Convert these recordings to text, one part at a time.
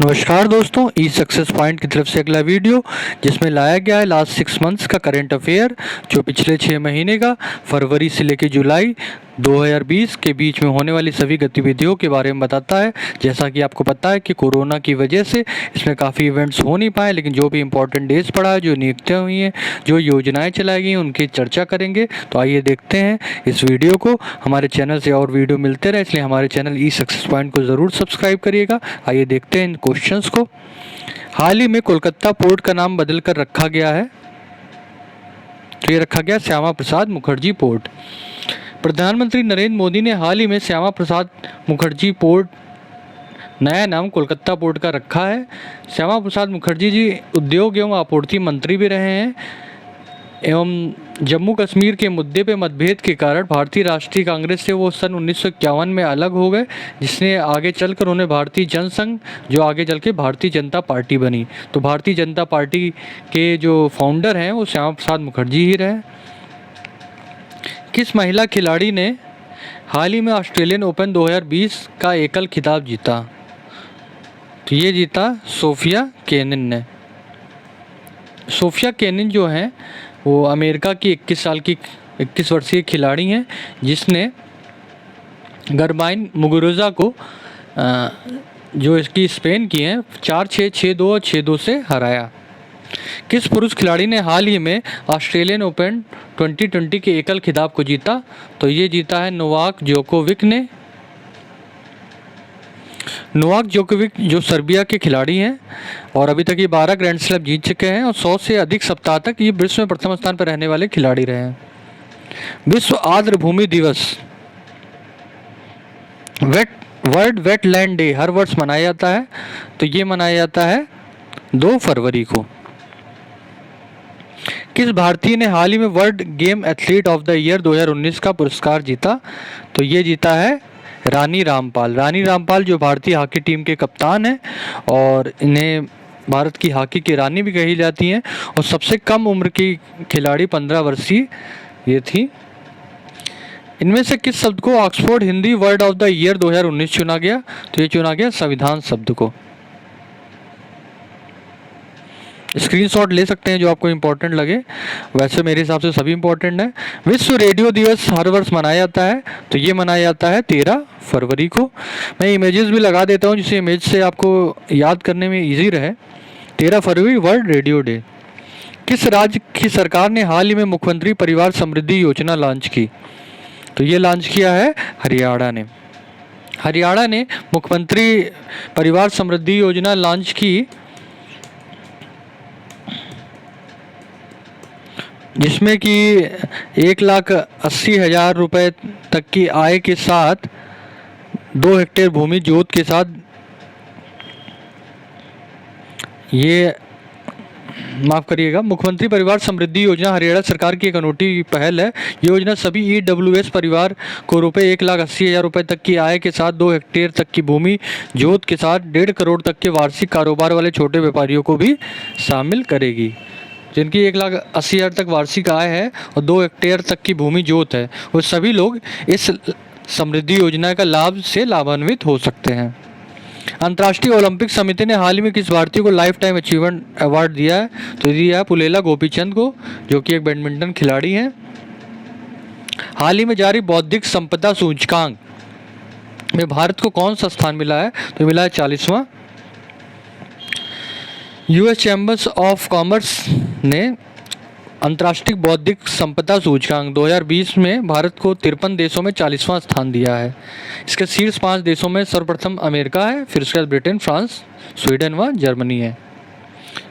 नमस्कार दोस्तों, ई success point की तरफ से अगला वीडियो जिसमें लाया गया है लास्ट 6 मंथ्स का करंट अफेयर जो पिछले 6 महीने का फरवरी से लेकर जुलाई 2020 के बीच में होने वाली सभी गतिविधियों के बारे में बताता है। जैसा कि आपको पता है कि कोरोना की वजह से इसमें काफ़ी इवेंट्स हो नहीं पाए, लेकिन जो भी इंपॉर्टेंट डेज पड़ा है, जो नियुक्तियाँ हुई हैं, जो योजनाएं चलाई गई उनकी चर्चा करेंगे। तो आइए देखते हैं इस वीडियो को। हमारे चैनल से और वीडियो मिलते रहे, इसलिए हमारे चैनल ई सक्सेस पॉइंट को ज़रूर सब्सक्राइब करिएगा। आइए देखते हैं इन क्वेश्चंस को। हाल ही में कोलकाता पोर्ट का नाम बदल कर रखा गया है, तो ये रखा गया श्यामा प्रसाद मुखर्जी पोर्ट। प्रधानमंत्री नरेंद्र मोदी ने हाल ही में श्यामा प्रसाद मुखर्जी पोर्ट नया नाम कोलकाता पोर्ट का रखा है। श्यामा प्रसाद मुखर्जी जी उद्योग एवं आपूर्ति मंत्री भी रहे हैं एवं जम्मू कश्मीर के मुद्दे पे मतभेद के कारण भारतीय राष्ट्रीय कांग्रेस से वो सन 1951 में अलग हो गए, जिसने आगे चलकर उन्हें भारतीय जनसंघ, जो आगे चल के भारतीय जनता पार्टी बनी। तो भारतीय जनता पार्टी के जो फाउंडर हैं वो श्यामा प्रसाद मुखर्जी ही रहे। किस महिला खिलाड़ी ने हाल ही में ऑस्ट्रेलियन ओपन 2020 का एकल खिताब जीता? तो ये जीता सोफिया केनिन ने। सोफिया केनिन जो हैं वो अमेरिका की 21 वर्षीय खिलाड़ी हैं, जिसने गरबाइन मुगुरुजा को जो इसकी स्पेन की हैं 4-6, 6-2 और 6-2 से हराया। किस पुरुष खिलाड़ी ने हाल ही में ऑस्ट्रेलियन ओपन 2020 के एकल खिताब को जीता? तो ये जीता है नोवाक जोकोविक ने। नोवाक जोकोविक जो सर्बिया के खिलाड़ी हैं और अभी तक ये 12 ग्रैंड स्लैम जीत चुके हैं और 100 से अधिक सप्ताह तक ये विश्व में प्रथम स्थान पर रहने वाले खिलाड़ी रहे हैं। विश्व आर्द्र भूमि दिवस वर्ल्ड वेटलैंड डे हर वर्ष मनाया जाता है, तो ये मनाया जाता है 2 फरवरी को। किस भारतीय ने हाल ही में world game athlete of the year 2019 का पुरस्कार जीता? तो ये जीता है रानी रामपाल। रानी रामपाल जो भारतीय हॉकी टीम के कप्तान हैं और इन्हें भारत की हॉकी की रानी भी कही जाती हैं और सबसे कम उम्र की खिलाड़ी 15 वर्षीय ये थी। इनमें से किस शब्द को Oxford Hindi word of the year 2019 चुना गया? तो ये चुना गया संविधान शब्द को। स्क्रीनशॉट ले सकते हैं जो आपको इम्पोर्टेंट लगे, वैसे मेरे हिसाब से सभी इम्पोर्टेंट है। विश्व रेडियो दिवस हर वर्ष मनाया जाता है, तो ये मनाया जाता है 13 फरवरी को। मैं इमेजेस भी लगा देता हूँ जिससे इमेज से आपको याद करने में इजी रहे। 13 फरवरी वर्ल्ड रेडियो डे। किस राज्य की सरकार ने हाल ही में मुख्यमंत्री परिवार समृद्धि योजना लॉन्च की? तो ये लॉन्च किया है हरियाणा ने। हरियाणा ने मुख्यमंत्री परिवार समृद्धि योजना लॉन्च की, जिसमें कि 1,80,000 रुपये तक की आय के साथ 2 हेक्टेयर भूमि जोत के साथ ये माफ़ करिएगा, मुख्यमंत्री परिवार समृद्धि योजना हरियाणा सरकार की एक अनूठी पहल है। ये योजना सभी EWS परिवार को रुपये 1,80,000 रुपये तक की आय के साथ 2 हेक्टेयर तक की भूमि जोत के साथ 1.5 करोड़ तक के वार्षिक कारोबार वाले छोटे व्यापारियों को भी शामिल करेगी। जिनकी 1,80,000 तक वार्षिक आय है और 2 हेक्टेयर तक की भूमि जोत है, वो सभी लोग इस समृद्धि योजना का लाभ से लाभान्वित हो सकते हैं। अंतर्राष्ट्रीय ओलंपिक समिति ने हाल ही में किस भारतीय को लाइफ टाइम अचीवमेंट अवार्ड दिया है? तो दिया है पुलेला गोपीचंद को, जो कि एक बैडमिंटन खिलाड़ी हैं। हाल ही में जारी बौद्धिक संपदा सूचकांक में भारत को कौन सा स्थान मिला है? तो मिला है 40वां। US चैम्बर्स ऑफ कॉमर्स ने अंतर्राष्ट्रीय बौद्धिक संपदा सूचकांक 2020 में भारत को 53 देशों में 40वां स्थान दिया है। इसके शीर्ष 5 देशों में सर्वप्रथम अमेरिका है, फिर उसके बाद ब्रिटेन, फ्रांस, स्वीडन व जर्मनी है।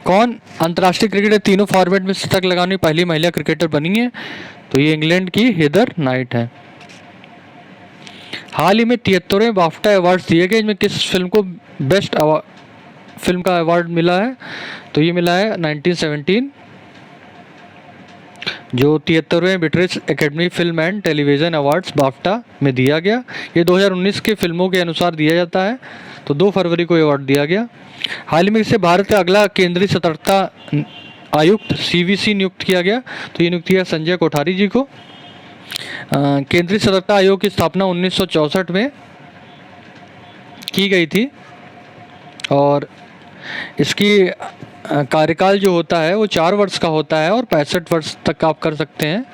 कौन अंतर्राष्ट्रीय क्रिकेट के तीनों फॉर्मेट में शतक लगाने वाली पहली महिला क्रिकेटर बनी है? तो ये इंग्लैंड की हेदर नाइट है। हाल ही में 73वें बाफ्टा अवार्ड दिए गए, इनमें किस फिल्म को बेस्ट फिल्म का अवार्ड मिला है? तो ये मिला है 1917 जो 73वें British academy film and television awards BAFTA में दिया गया। ये 2019 के फिल्मों के अनुसार दिया जाता है, तो 2 फरवरी को अवार्ड दिया गया। हाल ही में इसे भारत का अगला केंद्रीय सतर्कता आयुक्त CVC नियुक्त किया गया, तो ये नियुक्त किया संजय कोठारी जी को। केंद्रीय सतर्कता आयोग की स्थापना 1964 में की गई थी और इसकी कार्यकाल जो होता है वो 4 वर्ष का होता है और 65 वर्ष तक आप कर सकते हैं।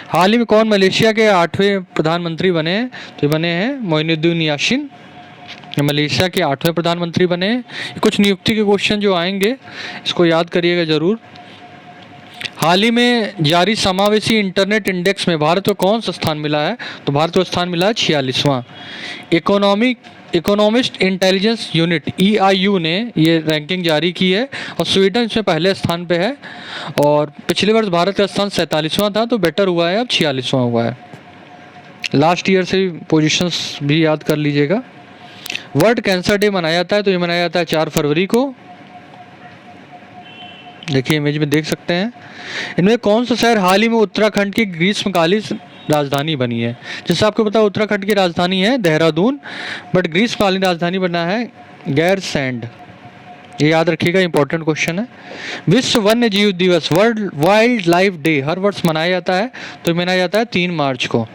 हाल ही में कौन मलेशिया के 8वें प्रधानमंत्री बने हैं? तो ये बने हैं मोइनुद्दीन यासीन, मलेशिया के 8वें प्रधानमंत्री बने हैं। कुछ नियुक्ति के क्वेश्चन जो आएंगे इसको याद करिएगा ज़रूर। हाल ही में जारी समावेशी इंटरनेट इंडेक्स में भारत को कौन सा स्थान मिला है? तो भारत को स्थान मिला है 46वां। इकोनॉमिस्ट इंटेलिजेंस यूनिट EIU ने ये रैंकिंग जारी की है और स्वीडन इसमें पहले स्थान पे है और पिछले वर्ष भारत का स्थान 47वां था, तो बेटर हुआ है, अब 46वां हुआ है। लास्ट ईयर से पोजीशंस भी याद कर लीजिएगा। वर्ल्ड कैंसर डे मनाया जाता है, तो ये मनाया जाता है 4 फरवरी को। देखिए इमेज में देख सकते हैं। इनमें कौन सा शहर हाल ही में उत्तराखंड की ग्रीष्मकालीन राजधानी बनी है? जैसे आपको पता है उत्तराखंड की राजधानी है देहरादून, बट ग्रीष्मकालीन राजधानी बना है गैरसैंड। ये याद रखिएगा, इंपॉर्टेंट क्वेश्चन है। विश्व वन्य जीव दिवस, वर्ल्ड वाइल्ड लाइफ डे, हर वर्ष मनाया जाता है, तो मनाया जाता है 3 मार्च को।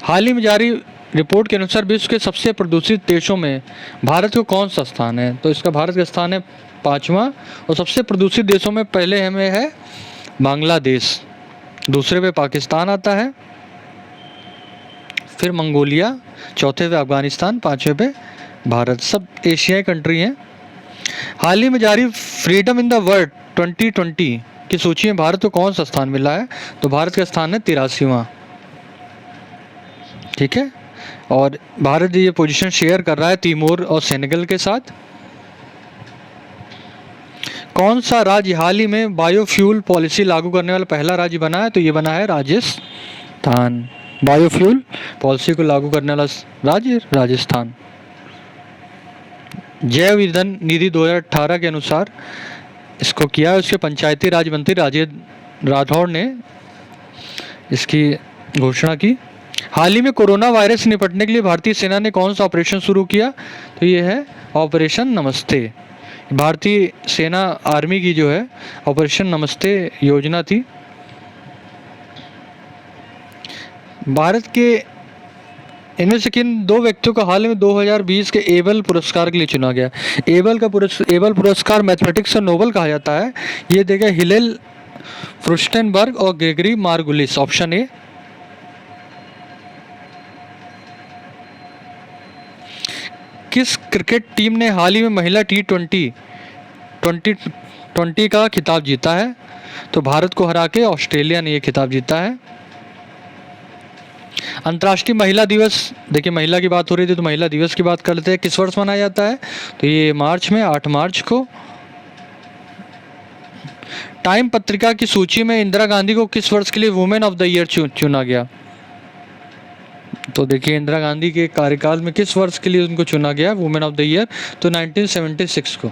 हाल ही में जारी रिपोर्ट के अनुसार विश्व के सबसे प्रदूषित देशों में भारत को कौन सा स्थान है? तो इसका भारत का स्थान है 5वां और सबसे प्रदूषित देशों में पहले हमें है बांग्लादेश, दूसरे पे पाकिस्तान आता है, फिर मंगोलिया, चौथे पे अफगानिस्तान, 5वें पे भारत। सब एशियाई कंट्री हैं। हाल ही में जारी फ्रीडम इन द वर्ल्ड 2020 की सूची में भारत को कौन सा स्थान मिला है? तो भारत का स्थान है 83वां। ठीक है, और भारत ये पोजीशन शेयर कर रहा है तिमोर और सेनेगल के साथ। कौन सा राज्य हाल ही में बायोफ्यूल पॉलिसी लागू करने वाला पहला राज्य बना है? तो ये बना है राजस्थान। बायोफ्यूल पॉलिसी को लागू करने वाला राज्य राजस्थान। जैव ईंधन निधि 2018 के अनुसार इसको किया है, उसके पंचायती राज मंत्री राजेंद्र राठौड़ ने इसकी घोषणा की। हाल ही में कोरोना वायरस से निपटने के लिए भारतीय सेना ने कौन सा ऑपरेशन शुरू किया? तो ये है ऑपरेशन नमस्ते। भारतीय सेना आर्मी की जो है ऑपरेशन नमस्ते योजना थी। भारत के इनमें से किन 2 व्यक्तियों को हाल में 2020 के एबल पुरस्कार के लिए चुना गया? एबल पुरस्कार मैथमेटिक्स और नोबल कहा जाता है। ये देगा हिलेल फ्रुस्टेनबर्ग और ग्रेगरी मार्गुलिस, ऑप्शन ए। किस क्रिकेट टीम ने हाल ही में महिला T20 का खिताब जीता है? तो भारत को हरा के ऑस्ट्रेलिया ने यह खिताब जीता है। अंतर्राष्ट्रीय महिला दिवस, देखिए महिला की बात हो रही थी तो महिला दिवस की बात कर लेते हैं। किस वर्ष मनाया जाता है? तो ये मार्च में 8 मार्च को। टाइम पत्रिका की सूची में इंदिरा गांधी को किस वर्ष के लिए वुमेन ऑफ द ईयर चुना गया? तो देखिए इंदिरा गांधी के कार्यकाल में किस वर्ष के लिए उनको चुना गया वुमेन ऑफ द ईयर? तो 1976 को।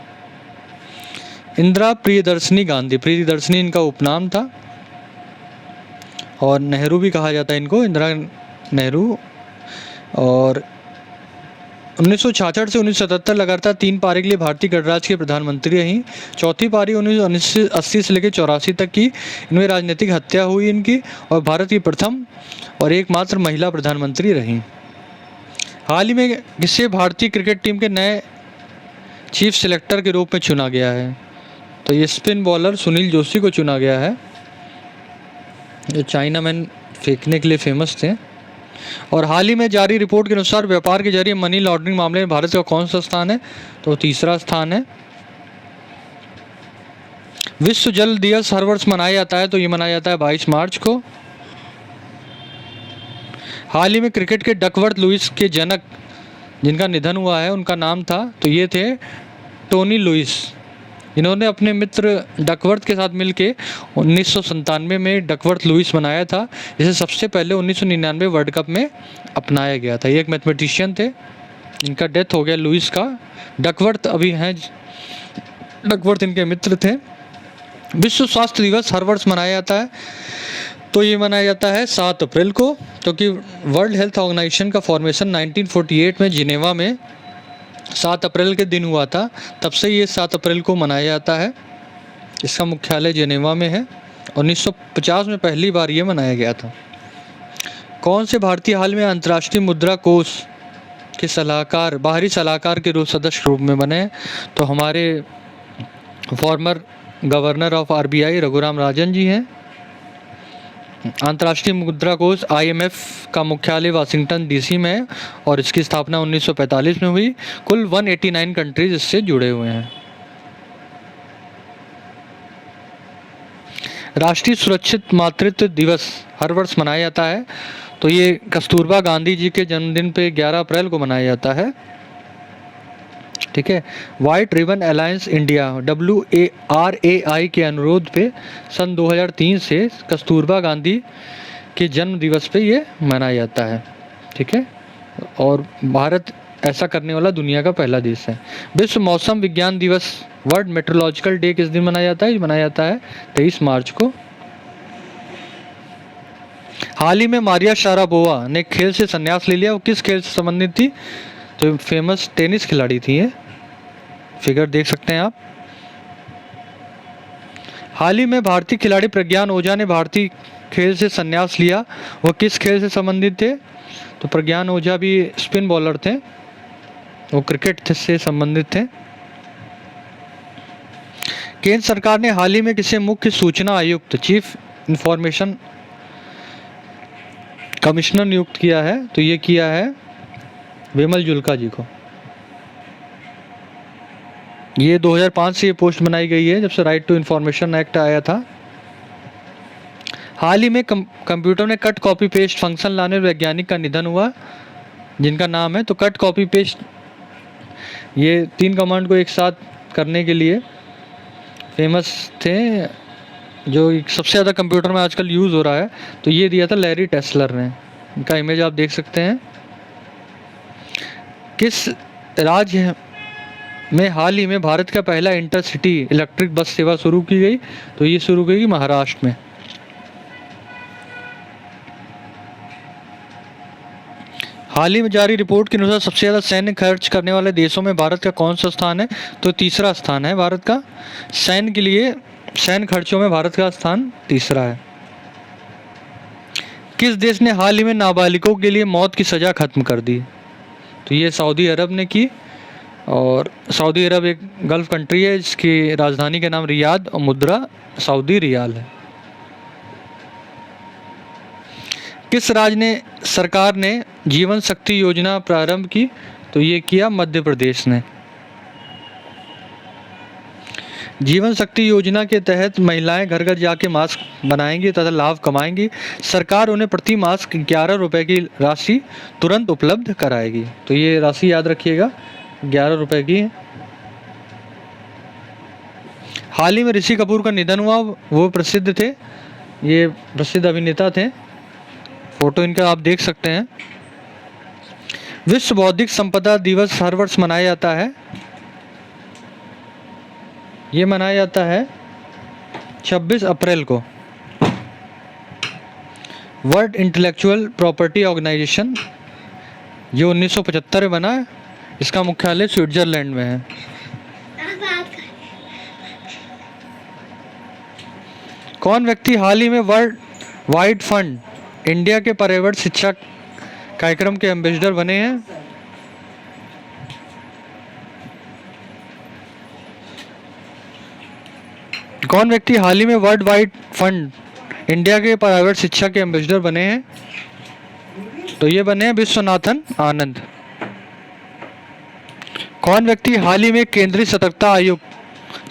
इंदिरा प्रियदर्शनी गांधी, प्रियदर्शनी इनका उपनाम था और नेहरू भी कहा जाता है इनको, इंदिरा नेहरू। और 1966 से 1977 लगातार 3 पारी के लिए भारतीय गणराज्य के प्रधानमंत्री रहीं। चौथी पारी 1980 से लेकर 84 तक की। इनमें राजनीतिक हत्या हुई इनकी और भारत की प्रथम और एकमात्र महिला प्रधानमंत्री रहीं। हाल ही में किसे भारतीय क्रिकेट टीम के नए चीफ सेलेक्टर के रूप में चुना गया है? तो ये स्पिन बॉलर सुनील जोशी को चुना गया है, जो चाइना मैन फेंकने के लिए फेमस थे। और हाल ही में जारी रिपोर्ट के अनुसार व्यापार के जरिए मनी लॉन्ड्रिंग मामले में भारत का कौन सा स्थान है? तो 3रा स्थान है। विश्व जल दिवस हर वर्ष मनाया जाता है, तो ये मनाया जाता है 22 मार्च को। हाल ही में क्रिकेट के डकवर्थ लुइस के जनक जिनका निधन हुआ है उनका नाम था, तो ये थे टोनी लुइस। इन्होंने अपने मित्र डकवर्थ के साथ मिलकर 1997 में डकवर्थ लुइस बनाया था, जिसे सबसे पहले 1999 वर्ल्ड कप में अपनाया गया था। ये एक मैथमेटिशियन थे, इनका डेथ हो गया लुइस का। डकवर्थ अभी हैं, डकवर्थ इनके मित्र थे। विश्व स्वास्थ्य दिवस हर वर्ष मनाया जाता है, तो ये मनाया जाता है 7 अप्रैल को, क्योंकि वर्ल्ड हेल्थ ऑर्गेनाइजेशन का फॉर्मेशन 1948 में जिनेवा में 7 अप्रैल के दिन हुआ था। तब से ये 7 अप्रैल को मनाया जाता है। इसका मुख्यालय जिनेवा में है। 1950 में पहली बार ये मनाया गया था। कौन से भारतीय हाल में अंतर्राष्ट्रीय मुद्रा कोष के सलाहकार, बाहरी सलाहकार के रूप सदस्य रूप में बने। तो हमारे former governor of RBI Raghuram Rajan ji हैं। अंतर्राष्ट्रीय मुद्रा कोष IMF का मुख्यालय वाशिंगटन DC में है और इसकी स्थापना 1945 में हुई। कुल 189 कंट्रीज इससे जुड़े हुए हैं। राष्ट्रीय सुरक्षित मातृत्व दिवस हर वर्ष मनाया जाता है। तो ये कस्तूरबा गांधी जी के जन्मदिन पे 11 अप्रैल को मनाया जाता है। ठीक है। White ribbon alliance India WARAI के अनुरोध पे सन 2003 से कस्तूरबा गांधी के जन्म दिवस पे ये मनाया जाता है। ठीक है। और भारत ऐसा करने वाला दुनिया का पहला देश है। विश्व मौसम विज्ञान दिवस वर्ल्ड मेट्रोलॉजिकल डे किस दिन मनाया जाता है? मनाया जाता है 23 मार्च को। हाल ही में मारिया शारापोवा ने खेल से संन्यास ले लिया। वो किस खेल से संबंधित थी? तो फेमस टेनिस खिलाड़ी थी ये। फिगर देख सकते हैं आप। हाल ही में भारतीय खिलाड़ी प्रज्ञान ओझा ने भारतीय खेल से संन्यास लिया। वो किस खेल से संबंधित थे? तो प्रज्ञान ओझा भी स्पिन बॉलर थे, वो क्रिकेट से संबंधित थे। केंद्र सरकार ने हाल ही में किसे मुख्य सूचना आयुक्त चीफ इंफॉर्मेशन कमिश्नर नियुक्त किया है? तो ये किया है विमल जुल्का जी को। ये 2005 से ये पोस्ट बनाई गई है, जब से राइट टू इंफॉर्मेशन एक्ट आया था। हाल ही में कंप्यूटर में कट कॉपी पेस्ट फंक्शन लाने वाले वैज्ञानिक का निधन हुआ, जिनका नाम है, तो कट कॉपी पेस्ट, ये 3 कमांड को एक साथ करने के लिए फेमस थे, जो सबसे ज़्यादा कंप्यूटर में आजकल यूज़ हो रहा है। तो ये दिया था लैरी टेस्लर ने। इनका इमेज आप देख सकते हैं। किस राज्य में हाल ही में भारत का पहला इंटरसिटी इलेक्ट्रिक बस सेवा शुरू की गई? तो ये शुरू की गई महाराष्ट्र में। हाल ही में जारी रिपोर्ट के अनुसार सबसे ज़्यादा सैन्य खर्च करने वाले देशों में भारत का कौन सा स्थान है? तो तीसरा स्थान है भारत का। सैन्य के लिए सैन्य खर्चों में भारत का स्थान तीसरा है। किस देश ने हाल ही में नाबालिगों के लिए मौत की सज़ा खत्म कर दी? तो ये सऊदी अरब ने की। और सऊदी अरब एक गल्फ कंट्री है, जिसकी राजधानी का नाम रियाद और मुद्रा सऊदी रियाल है। किस राज्य ने सरकार ने जीवन शक्ति योजना प्रारंभ की? तो ये किया मध्य प्रदेश ने। जीवन शक्ति योजना के तहत महिलाएं घर घर जाके मास्क बनाएंगी तथा लाभ कमाएंगी। सरकार उन्हें प्रति मास्क 11 रुपये की राशि तुरंत उपलब्ध कराएगी। तो ये राशि याद रखिएगा, 11 रुपये की है। हाल ही में ऋषि कपूर का निधन हुआ। वो प्रसिद्ध थे, ये प्रसिद्ध अभिनेता थे। फोटो इनका आप देख सकते हैं। विश्व बौद्धिक संपदा दिवस हर वर्ष मनाया जाता है। ये मनाया जाता है 26 अप्रैल को। वर्ल्ड इंटेलेक्चुअल प्रॉपर्टी ऑर्गेनाइजेशन, ये 1975 में बना है। इसका मुख्यालय स्विट्जरलैंड में है। कौन व्यक्ति हाल ही में वर्ल्ड वाइड फंड इंडिया के पर्यावरण शिक्षा कार्यक्रम के एम्बेसडर बने हैं? कौन व्यक्ति हाल ही में वर्ल्ड वाइड फंड इंडिया के पर्यावरण शिक्षा के एम्बेसडर बने हैं? तो ये बने हैं विश्वनाथन आनंद। कौन व्यक्ति हाल ही में केंद्रीय सतर्कता आयोग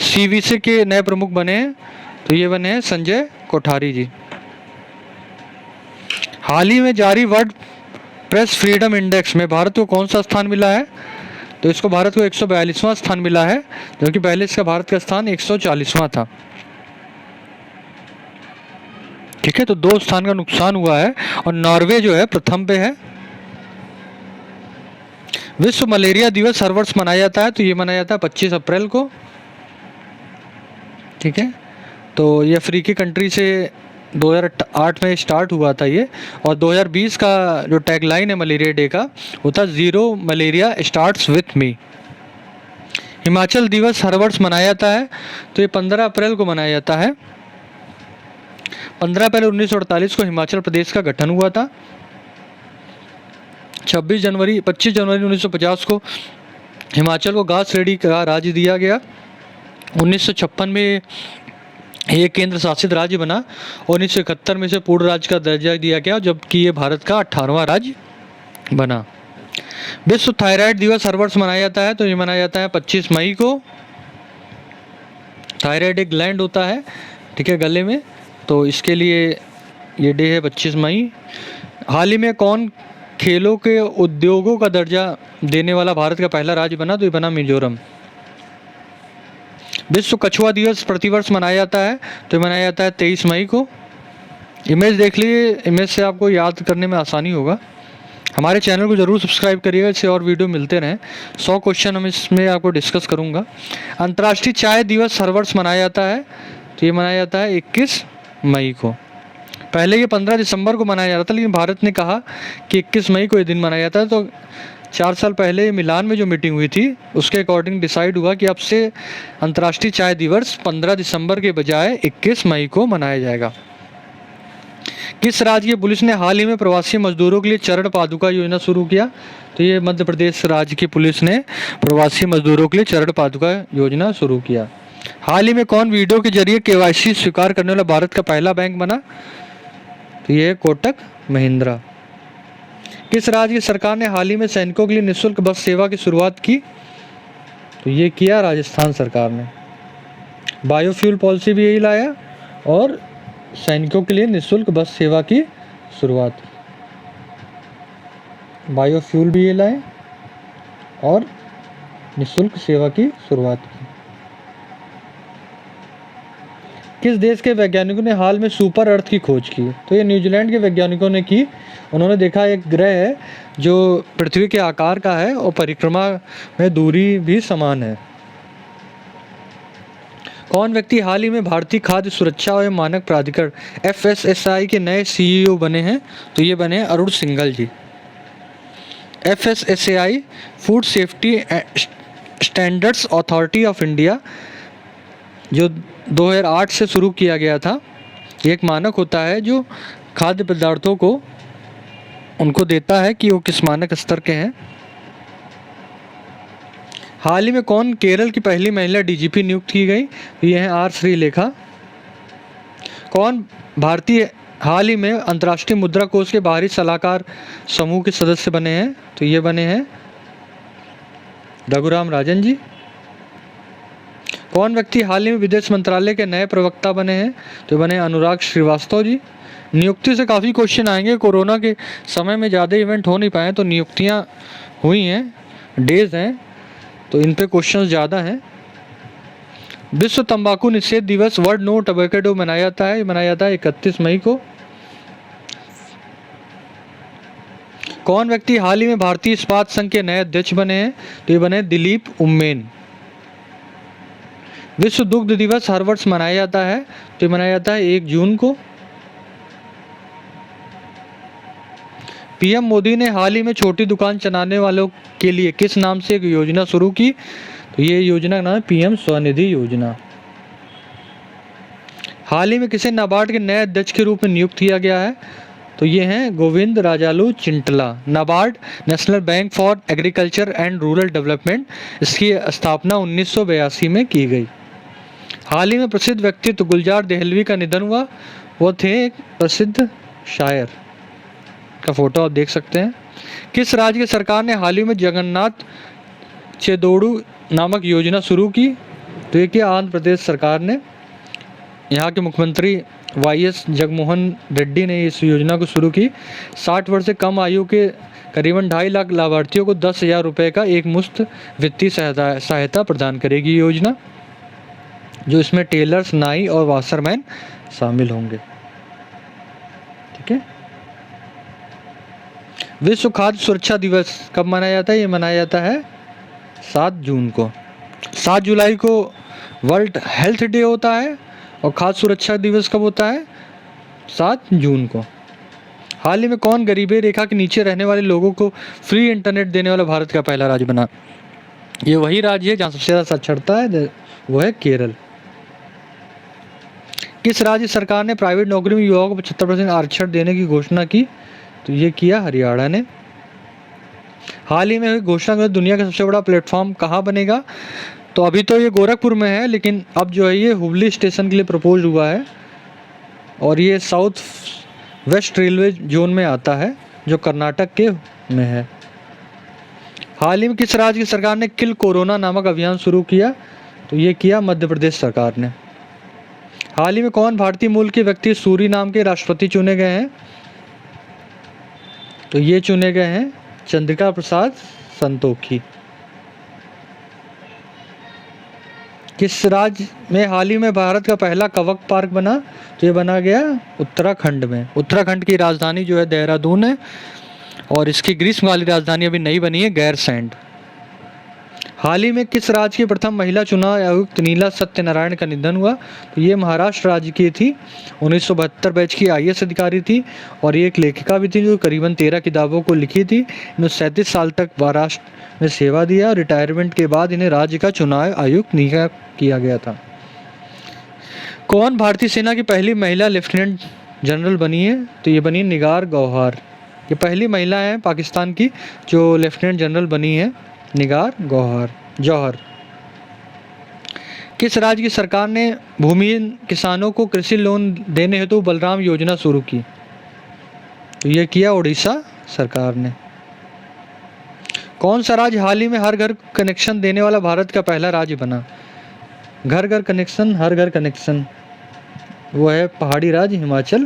CVC के नए प्रमुख बने हैं? तो ये बने हैं संजय कोठारी जी। हाल ही में जारी वर्ल्ड प्रेस फ्रीडम इंडेक्स में भारत को कौन सा स्थान मिला है? तो इसको भारत को 142वां स्थान मिला है, जबकि पहले इसका भारत का स्थान 140वां था। ठीक है, तो 2 स्थान का नुकसान हुआ है और नॉर्वे जो है प्रथम पे है। विश्व मलेरिया दिवस हर वर्ष मनाया जाता है। तो ये मनाया जाता है 25 अप्रैल को। ठीक है, तो ये अफ्रीकी कंट्री से 2008 में स्टार्ट हुआ था ये। और 2020 का जो टैगलाइन है मलेरिया डे का, वो था zero malaria starts with me. Himachal दिवस हर वर्ष मनाया जाता है। तो ये 15 अप्रैल को मनाया जाता है। 15 अप्रैल 1948 को हिमाचल प्रदेश का गठन हुआ था। 25 जनवरी 1950 को हिमाचल को घास श्रेणी का राज्य दिया गया। 1956 में ये केंद्र शासित राज्य बना। 1971 में इसे पूर्ण राज्य का दर्जा दिया गया, जबकि ये भारत का 18वां राज्य बना। विश्व थायराइड दिवस हर वर्ष मनाया जाता है, तो ये मनाया जाता है 25 मई को। थायराइड एक ग्लैंड होता है, ठीक है, गले में, तो इसके लिए ये डे है 25 मई। हाल ही में कौन खेलों के उद्योगों का दर्जा देने वाला भारत का पहला राज्य बना, तो ये बना मिजोरम। विश्व कछुआ दिवस प्रतिवर्ष मनाया जाता है, तो ये मनाया जाता है 23 मई को। इमेज देख लीजिए, इमेज से आपको याद करने में आसानी होगा। हमारे चैनल को ज़रूर सब्सक्राइब करिएगा, इससे और वीडियो मिलते रहें। 100 क्वेश्चन हम इसमें आपको डिस्कस करूँगा। अंतर्राष्ट्रीय चाय दिवस हर वर्ष मनाया जाता है, तो ये मनाया जाता है 21 मई को। पहले ये 15 दिसंबर को मनाया जाता था, लेकिन भारत ने कहा कि 21 मई को ये दिन मनाया जाता है। तो 4 साल पहले मिलान में जो मीटिंग हुई थी, उसके अकॉर्डिंग डिसाइड हुआ कि अब से अंतर्राष्ट्रीय चाय दिवस 15 दिसंबर के बजाय 21 मई को मनाया जाएगा। किस राज्य की पुलिस ने हाल ही में प्रवासी मजदूरों के लिए चरण पादुका योजना शुरू किया, तो ये मध्य प्रदेश राज्य की पुलिस ने प्रवासी मजदूरों के लिए चरण पादुका योजना शुरू किया। हाल ही में कौन वीडियो के जरिए KYC स्वीकार करने वाला भारत का पहला बैंक बना, तो ये कोटक महिंद्रा। किस राज्य की सरकार ने हाल ही में सैनिकों के लिए निःशुल्क बस सेवा की शुरुआत की, तो ये किया राजस्थान सरकार ने। बायोफ्यूल पॉलिसी भी यही लाया और सैनिकों के लिए निःशुल्क बस सेवा की शुरुआत। बायोफ्यूल भी ये लाए और निःशुल्क सेवा की शुरुआत की। किस देश के वैज्ञानिकों ने हाल में सुपर अर्थ की खोज की, तो ये न्यूजीलैंड के वैज्ञानिकों ने की। उन्होंने देखा एक ग्रह है जो पृथ्वी के आकार का है और परिक्रमा में दूरी भी समान है। कौन व्यक्ति हाल ही में भारतीय खाद्य सुरक्षा एवं मानक प्राधिकरण FSSAI के नए CEO बने हैं, तो ये बने अरुण सिंघल जी। FSSAI food safety standards authority of India जो 2008 से शुरू किया गया था, ये एक मानक होता है जो खाद्य पदार्थों को उनको देता है कि वो किस मानक स्तर के हैं। हाल ही में कौन केरल की पहली महिला DGP नियुक्त की गई, ये हैं R श्रीलेखा। कौन भारतीय हाल ही में अंतर्राष्ट्रीय मुद्रा कोष के बाहरी सलाहकार समूह के सदस्य बने हैं, तो ये बने हैं रघुराम राजन जी। कौन व्यक्ति हाल ही में विदेश मंत्रालय के नए प्रवक्ता बने हैं, तो बने अनुराग श्रीवास्तव जी। नियुक्ति से काफ़ी क्वेश्चन आएंगे। कोरोना के समय में ज़्यादा इवेंट हो नहीं पाए, तो नियुक्तियां हुई हैं, डेज हैं, तो इन पे क्वेश्चन ज़्यादा हैं। विश्व तंबाकू निषेध दिवस वर्ल्ड नो टबैको डे मनाया जाता है, मनाया जाता है 31 मई को। कौन व्यक्ति हाल ही में भारतीय इस्पात संघ के नए अध्यक्ष बने हैं, तो ये बने दिलीप उम्मेन। विश्व दुग्ध दिवस हर वर्ष मनाया जाता है, तो ये मनाया जाता है 1 जून को। PM मोदी ने हाल ही में छोटी दुकान चलाने वालों के लिए किस नाम से एक योजना शुरू की, तो ये योजना का नाम है PM स्वनिधि योजना। हाल ही में किसे नाबार्ड के नए अध्यक्ष के रूप में नियुक्त किया गया है, तो ये हैं Govind Rajalu Chintala. NABARD national bank for agriculture and rural development, इसकी स्थापना 1982 में की गई। हाल ही में प्रसिद्ध व्यक्तित्व गुलजार देहलवी का निधन हुआ, वो थे एक प्रसिद्ध शायर, का फोटो आप देख सकते हैं। किस राज्य की सरकार ने हाल ही में जगन्नाथ चेदोड़ू नामक योजना शुरू की, तो ये कि आंध्र प्रदेश सरकार ने। यहाँ के मुख्यमंत्री YS जगनमोहन रेड्डी ने इस योजना को शुरू की। 60 वर्ष से कम आयु के करीबन 2.5 लाख लाभार्थियों को 10,000 रुपये का एक मुफ्त वित्तीय सहायता प्रदान करेगी ये योजना, जो इसमें टेलर्स, नाई और वाशरमैन शामिल होंगे। ठीक है। विश्व खाद्य सुरक्षा दिवस कब मनाया जाता है, ये मनाया जाता है 7 जून को। 7 जुलाई को वर्ल्ड हेल्थ डे होता है और खाद्य सुरक्षा दिवस कब होता है, 7 जून को। हाल ही में कौन गरीबी रेखा के नीचे रहने वाले लोगों को फ्री इंटरनेट देने वाला भारत का पहला राज्य बना, ये वही राज्य है जहाँ सबसे ज़्यादा साक्षरता है, वो है केरल। किस राज्य सरकार ने प्राइवेट नौकरी में युवाओं को 75% आरक्षण देने की घोषणा की, तो ये किया हरियाणा ने। हाल ही में हुई घोषणा के दुनिया का सबसे बड़ा प्लेटफॉर्म कहाँ बनेगा? तो अभी तो ये गोरखपुर में है, लेकिन अब जो है ये हुबली स्टेशन के लिए प्रपोज हुआ है और ये साउथ वेस्ट रेलवे जोन में आता है जो कर्नाटक के में है। हाल ही में किस राज्य की सरकार ने किल कोरोना नामक अभियान शुरू किया? तो ये किया मध्य प्रदेश सरकार ने। हाल ही में कौन भारतीय मूल के व्यक्ति सूरीनाम के राष्ट्रपति चुने गए हैं? तो ये चुने गए हैं चंद्रिका प्रसाद संतोखी। किस राज्य में हाल ही में भारत का पहला कवक पार्क बना? तो ये बना गया उत्तराखंड में। उत्तराखंड की राजधानी जो है देहरादून है और इसकी ग्रीष्मकालीन राजधानी अभी नई बनी है गैरसैंड। हाल ही में किस राज्य की प्रथम महिला चुनाव आयुक्त नीला सत्यनारायण का निधन हुआ? तो ये महाराष्ट्र राज्य की थी, 1972 बैच की IAS अधिकारी थी और ये एक लेखिका भी थी जो करीबन 13 किताबों को लिखी थी। इन्होंने 37 साल तक महाराष्ट्र में सेवा दिया और रिटायरमेंट के बाद इन्हें राज्य का चुनाव आयुक्त नियुक्त किया गया था। कौन भारतीय सेना की पहली महिला लेफ्टिनेंट जनरल बनी है? तो ये बनी निगार गौहर। ये पहली महिला है पाकिस्तान की जो लेफ्टिनेंट जनरल बनी है, निगार जौहर। किस राज्य की सरकार ने भूमिहीन किसानों को कृषि लोन देने हेतु बलराम योजना शुरू की? तो ये किया उड़ीसा सरकार ने। कौन सा राज्य हाल ही में हर घर कनेक्शन देने वाला भारत का पहला राज्य बना? घर घर कनेक्शन, हर घर कनेक्शन, वो है पहाड़ी राज्य हिमाचल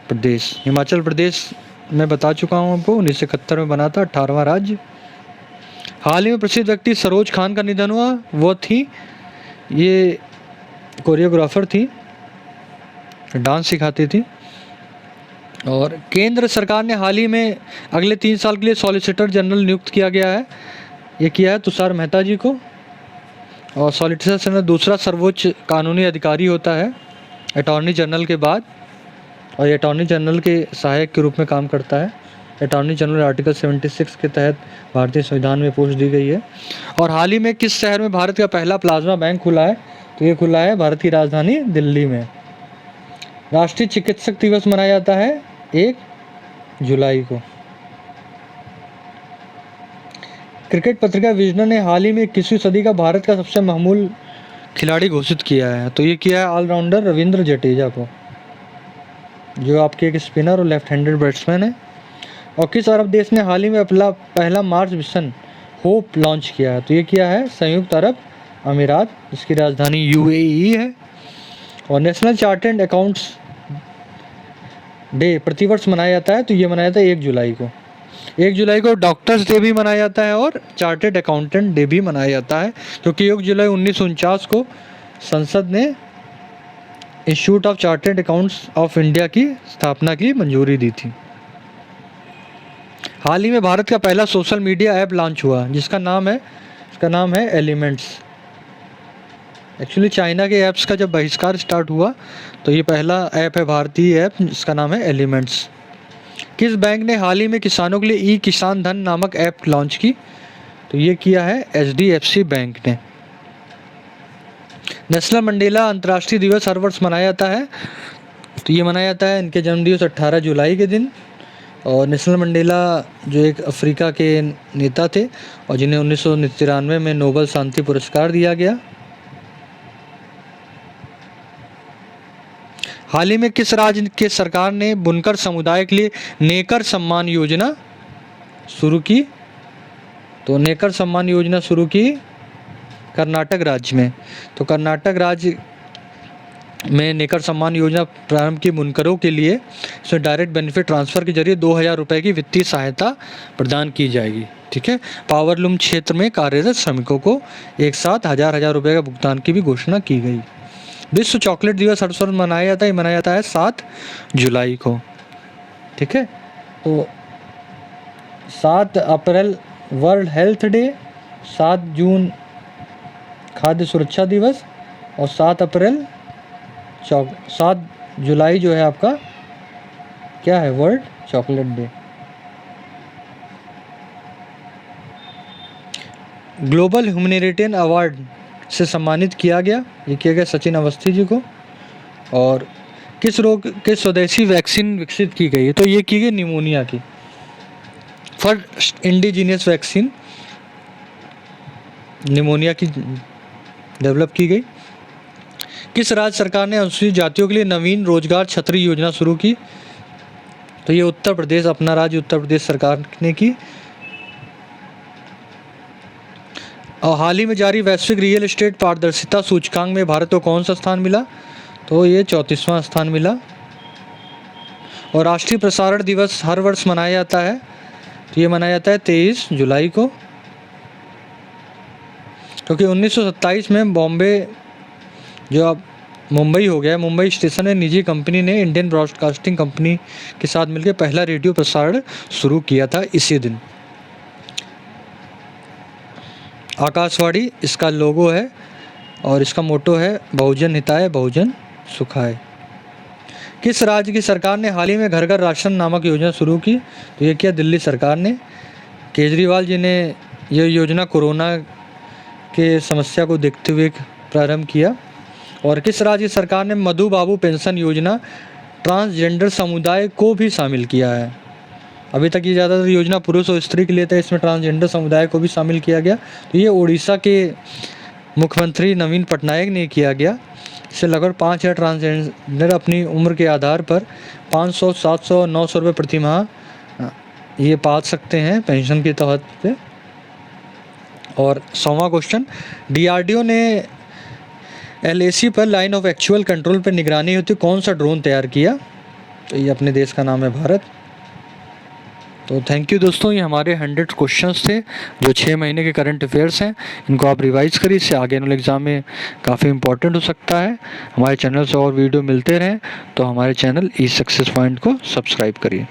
प्रदेश। हिमाचल प्रदेश मैं बता चुका हूँ आपको, 1971 में बना था, 18वां राज्य। हाल ही में प्रसिद्ध व्यक्ति सरोज खान का निधन हुआ। वो थी, ये कोरियोग्राफर थी, डांस सिखाती थी। और केंद्र सरकार ने हाल ही में अगले 3 साल के लिए सॉलिसिटर जनरल नियुक्त किया गया है। ये किया है तुषार मेहता जी को। और सॉलिसिटर जनरल दूसरा सर्वोच्च कानूनी अधिकारी होता है अटॉर्नी जनरल के बाद, और ये अटॉर्नी जनरल के सहायक के रूप में काम करता है। अटॉर्नी जनरल आर्टिकल 76 के तहत भारतीय संविधान में पोस्ट दी गई है। और हाल ही में किस शहर में भारत का पहला प्लाज्मा बैंक खुला है? तो ये खुला है भारत की राजधानी दिल्ली में। राष्ट्रीय चिकित्सक दिवस मनाया जाता है 1 जुलाई को। क्रिकेट पत्रिका विजडन ने हाल ही में 21वीं सदी का भारत का सबसे महमूल खिलाड़ी घोषित किया है। तो ये किया है ऑलराउंडर रविंद्र जडेजा को, जो आपके एक स्पिनर और लेफ्ट हैंडेड बैट्समैन है। और किस अरब देश ने हाल ही में अपना पहला मार्स मिशन होप लॉन्च किया है? तो ये किया है संयुक्त अरब अमीरात, जिसकी राजधानी UAE है। और नेशनल चार्टर्ड अकाउंट्स डे प्रतिवर्ष मनाया जाता है, तो ये मनाया जाता है 1 जुलाई को। 1 जुलाई को डॉक्टर्स डे भी मनाया जाता है और चार्टर्ड अकाउंटेंट डे भी मनाया जाता है, क्योंकि 1 जुलाई 1949 को संसद ने institute of chartered accounts of India की स्थापना की मंजूरी दी थी। हाल ही में भारत का पहला सोशल मीडिया ऐप लॉन्च हुआ, जिसका नाम है एलिमेंट्स। एक्चुअली चाइना के ऐप्स का जब बहिष्कार स्टार्ट हुआ तो ये पहला ऐप है भारतीय ऐप, जिसका नाम है एलिमेंट्स। किस बैंक ने हाल ही में किसानों के लिए ई किसान धन नामक ऐप लॉन्च की? तो ये किया है HDFC बैंक ने। नेशनल मंडेला अंतर्राष्ट्रीय दिवस हर वर्ष मनाया जाता है, तो ये मनाया जाता है इनके जन्मदिवस 18 जुलाई के दिन। और नेशनल मंडेला जो एक अफ्रीका के नेता थे और जिन्हें 1993 में नोबेल शांति पुरस्कार दिया गया। हाल ही में किस राज्य के सरकार ने बुनकर समुदाय के लिए नेकर सम्मान योजना शुरू की? तो नेकर सम्मान योजना शुरू की कर्नाटक राज्य में। तो कर्नाटक राज्य में नेकर सम्मान योजना प्रारंभ की बुनकरों के लिए इसमें डायरेक्ट बेनिफिट ट्रांसफ़र के जरिए 2000 रुपये की वित्तीय सहायता प्रदान की जाएगी। ठीक है। पावरलूम क्षेत्र में कार्यरत श्रमिकों को एक साथ हजार रुपये का भुगतान की भी घोषणा की गई। विश्व चॉकलेट दिवस हर वर्ष मनाया जाता है 7 जुलाई को। ठीक है। तो 7 अप्रैल वर्ल्ड हेल्थ डे, 7 जून खाद्य सुरक्षा दिवस और 7 जुलाई जो है आपका क्या है, world chocolate day. Global humanitarian award से सम्मानित किया गया, ये किया गया सचिन अवस्थी जी को। और किस रोग के स्वदेशी वैक्सीन विकसित की गई है? तो ये की गई निमोनिया की। फर्स्ट इंडिजीनियस वैक्सीन निमोनिया की डेवलप की गई। किस राज्य सरकार ने अनुसूचित जातियों के लिए नवीन रोजगार छतरी योजना शुरू की? तो ये उत्तर प्रदेश, अपना राज्य उत्तर प्रदेश सरकार ने की। और हाल ही में जारी वैश्विक रियल एस्टेट पारदर्शिता सूचकांक में भारत को कौन सा स्थान मिला? तो ये 34वां स्थान मिला। और राष्ट्रीय प्रसारण दिवस हर वर्ष मनाया जाता है, तो ये मनाया जाता है 23 जुलाई को, क्योंकि 1927 में बॉम्बे, जो अब मुंबई हो गया, मुंबई स्टेशन में निजी कंपनी ने इंडियन ब्रॉडकास्टिंग कंपनी के साथ मिलकर पहला रेडियो प्रसारण शुरू किया था इसी दिन। आकाशवाणी इसका लोगो है और इसका मोटो है बहुजन हिताय बहुजन सुखाय। किस राज्य की सरकार ने हाल ही में घर घर राशन नामक योजना शुरू की? तो ये किया दिल्ली सरकार ने। केजरीवाल जी ने यह योजना कोरोना के समस्या को देखते हुए प्रारंभ किया। और किस राज्य की सरकार ने मधु बाबू पेंशन योजना ट्रांसजेंडर समुदाय को भी शामिल किया है? अभी तक ये ज़्यादातर योजना पुरुष और स्त्री के लिए था, इसमें ट्रांसजेंडर समुदाय को भी शामिल किया गया। तो ये उड़ीसा के मुख्यमंत्री नवीन पटनायक ने किया गया। इससे लगभग 5,000 ट्रांसजेंडर अपनी उम्र के आधार पर 500, 700, 900 रुपये प्रति माह ये पा सकते हैं पेंशन के तहत पे। और 100वां क्वेश्चन, DRDO ने LAC पर लाइन ऑफ एक्चुअल कंट्रोल पर निगरानी हेतु कौन सा ड्रोन तैयार किया? तो ये अपने देश का नाम है भारत। तो थैंक यू दोस्तों, ये हमारे 100 क्वेश्चंस थे जो 6 महीने के करंट अफेयर्स हैं। इनको आप रिवाइज़ करिए, इससे आगे वाले एग्ज़ाम में काफ़ी इंपॉर्टेंट हो सकता है। हमारे चैनल से और वीडियो मिलते रहें तो हमारे चैनल ई सक्सेस पॉइंट को सब्सक्राइब करिए।